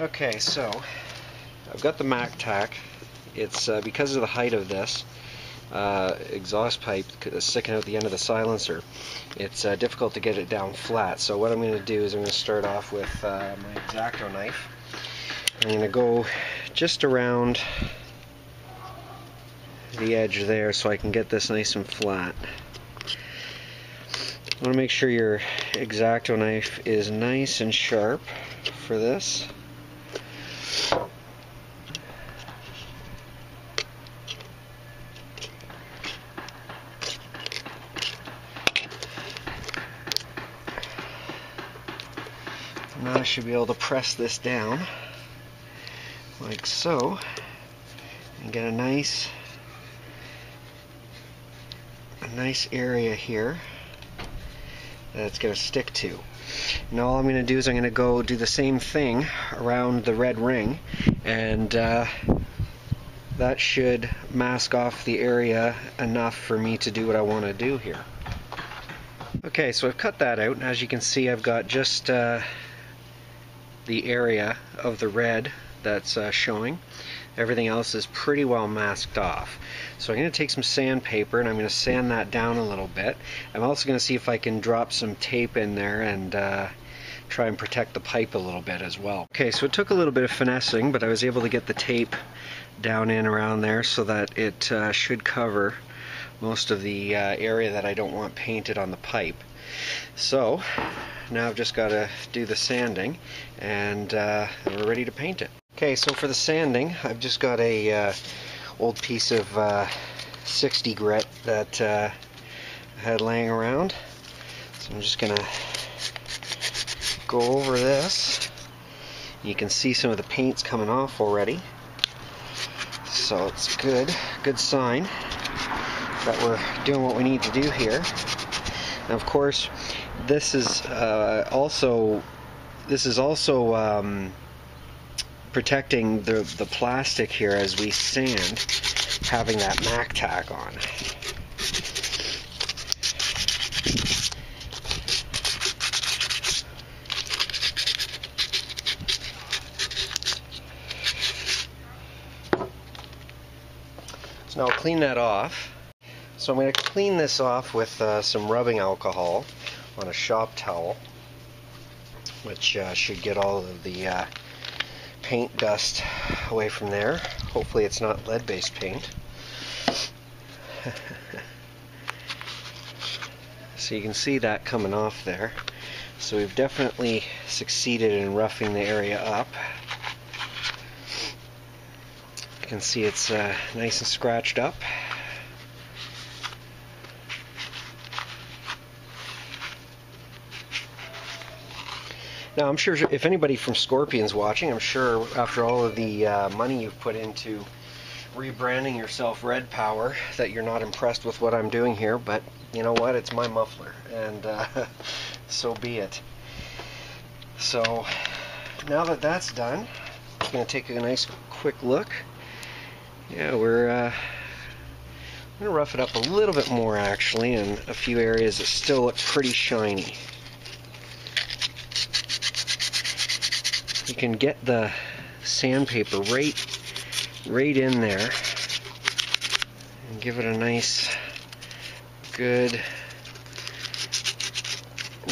Okay, so I've got the Mac tack. It's because of the height of this exhaust pipe sticking out the end of the silencer, it's difficult to get it down flat. So what I'm going to do is I'm going to start off with my X-Acto knife. I'm going to go just around the edge there so I can get this nice and flat. I want to make sure your X-Acto knife is nice and sharp for this. Now I should be able to press this down like so and get a nice area here that it's going to stick to. Now all I'm going to do is I'm going to go do the same thing around the red ring, and that should mask off the area enough for me to do what I want to do here. Okay, so I've cut that out, and as you can see I've got just the area of the red that's showing. Everything else is pretty well masked off. So I'm going to take some sandpaper and I'm going to sand that down a little bit. I'm also going to see if I can drop some tape in there and try and protect the pipe a little bit as well. Okay, so it took a little bit of finessing, but I was able to get the tape down in around there so that it should cover most of the area that I don't want painted on the pipe. So now I've just got to do the sanding, and we're ready to paint it. Okay, so for the sanding, I've just got a old piece of 60 grit that I had laying around. So I'm just going to go over this. You can see some of the paint's coming off already. So it's good sign that we're doing what we need to do here. And of course, this is also protecting the plastic here as we sand, having that Mac tack on. So now I'll clean that off. So I'm going to clean this off with some rubbing alcohol on a shop towel, which should get all of the paint dust away from there. Hopefully it's not lead-based paint. So you can see that coming off there. So we've definitely succeeded in roughing the area up. You can see it's nice and scratched up. Now I'm sure if anybody from Scorpion's watching, I'm sure after all of the money you've put into rebranding yourself Red Power that you're not impressed with what I'm doing here, but you know what, it's my muffler, and so be it. So now that that's done, I'm going to take a nice quick look. Yeah, we're going to rough it up a little bit more actually in a few areas that still look pretty shiny. You can get the sandpaper right in there and give it a nice, good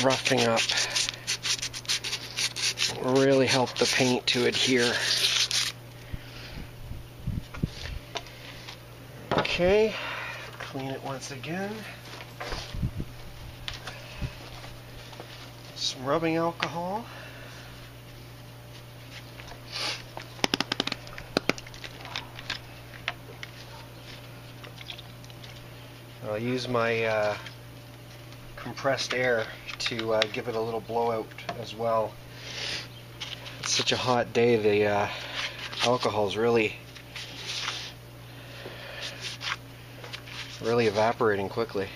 roughing up. Will really help the paint to adhere. Okay, clean it once again. Some rubbing alcohol. I'll use my compressed air to give it a little blowout as well. It's such a hot day, the alcohol is really evaporating quickly.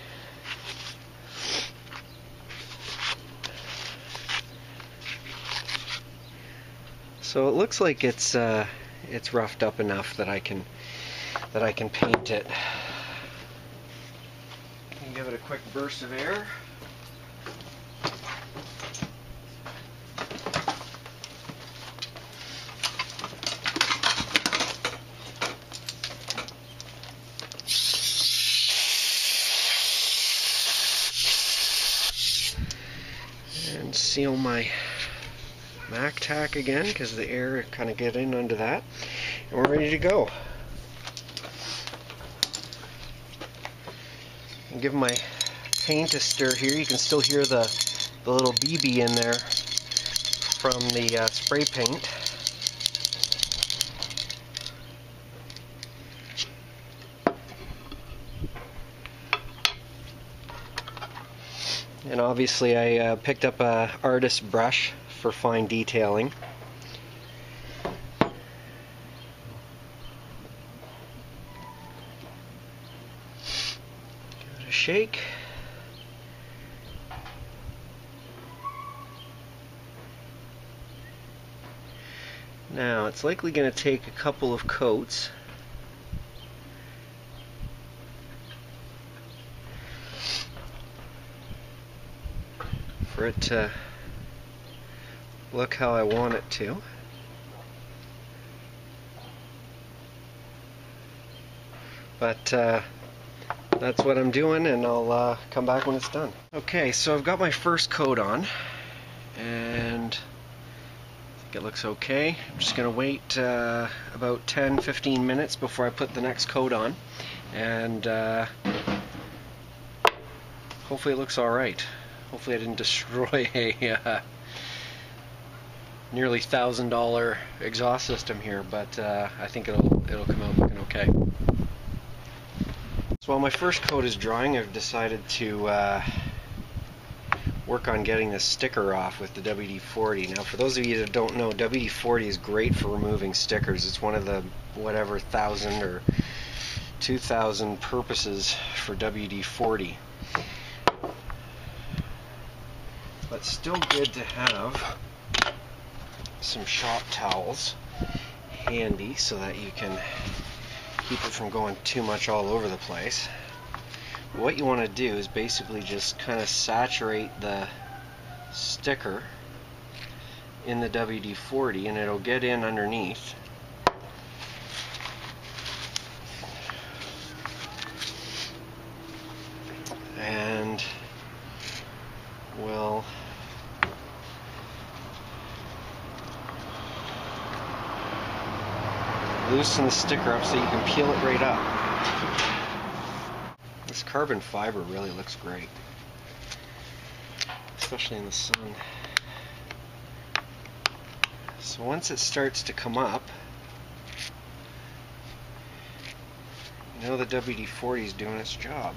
So it looks like it's roughed up enough that I can paint it. Give it a quick burst of air. seal my Mac tack again because the air kind of get in under that, and we're ready to go. And give my paint a stir here. You can still hear the little BB in there from the spray paint. And obviously I picked up a artist brush for fine detailing. Give it a shake. Now it's likely going to take a couple of coats. For it to look how I want it to. But that's what I'm doing, and I'll come back when it's done. Okay, so I've got my first coat on, and I think it looks okay. I'm just going to wait about 10-15 minutes before I put the next coat on, and hopefully it looks alright. Hopefully I didn't destroy a nearly $1,000 exhaust system here, but I think it'll come out looking okay. So while my first coat is drying, I've decided to work on getting the sticker off with the WD-40. Now, for those of you that don't know, WD-40 is great for removing stickers. It's one of the whatever 1,000 or 2,000 purposes for WD-40. But still good to have some shop towels handy so that you can keep it from going too much all over the place. What you want to do is basically just kind of saturate the sticker in the WD-40 and it'll get in underneath. And we'll loosen the sticker up so you can peel it right up. This carbon fiber really looks great, especially in the sun. So once it starts to come up, you know the WD-40 is doing its job.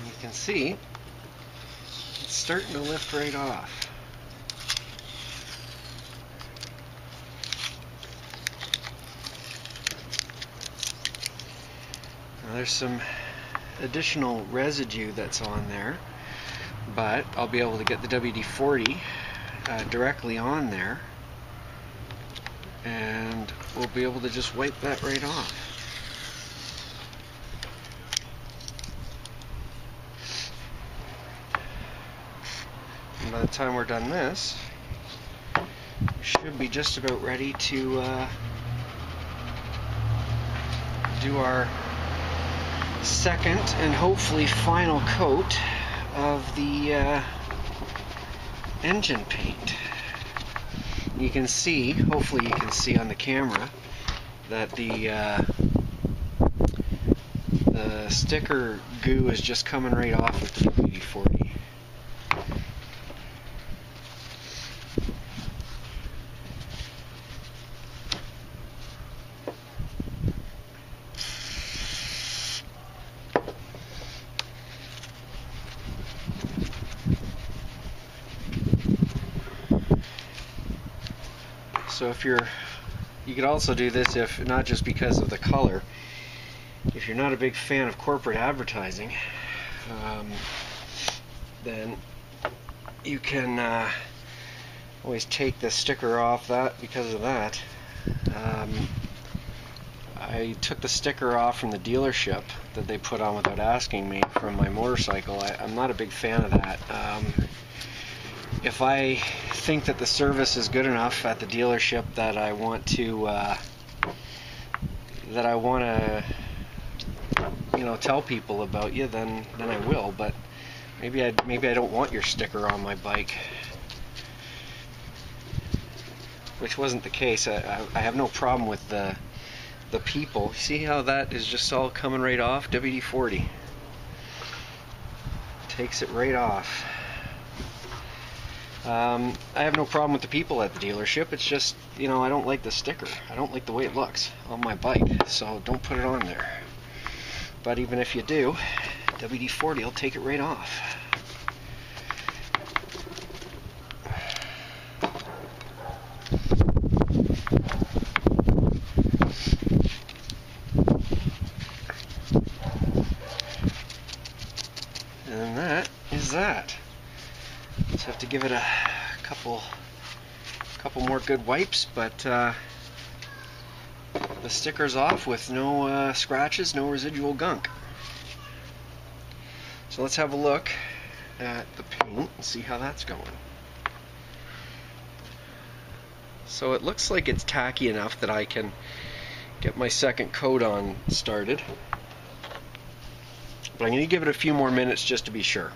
You can see it's starting to lift right off. Now there's some additional residue that's on there, but I'll be able to get the WD-40 directly on there, and we'll be able to just wipe that right off. By the time we're done this, we should be just about ready to do our second and hopefully final coat of the engine paint. You can see, hopefully you can see on the camera, that the sticker goo is just coming right off with the WD-40. So if you could also do this if not just because of the color. If you're not a big fan of corporate advertising, then you can always take the sticker off that because of that. I took the sticker off from the dealership that they put on without asking me from my motorcycle. I'm not a big fan of that. If I think that the service is good enough at the dealership that I want to tell people about you, then I will. But maybe I don't want your sticker on my bike, which wasn't the case. I have no problem with the people. See how that is just all coming right off? WD-40 takes it right off. I have no problem with the people at the dealership. It's just, I don't like the sticker. I don't like the way it looks on my bike, so don't put it on there. But even if you do, WD-40 will take it right off. And that is that. Just have to give it a couple more good wipes, but the sticker's off with no scratches, no residual gunk. So let's have a look at the paint and see how that's going. So it looks like it's tacky enough that I can get my second coat on started. But I'm going to give it a few more minutes just to be sure.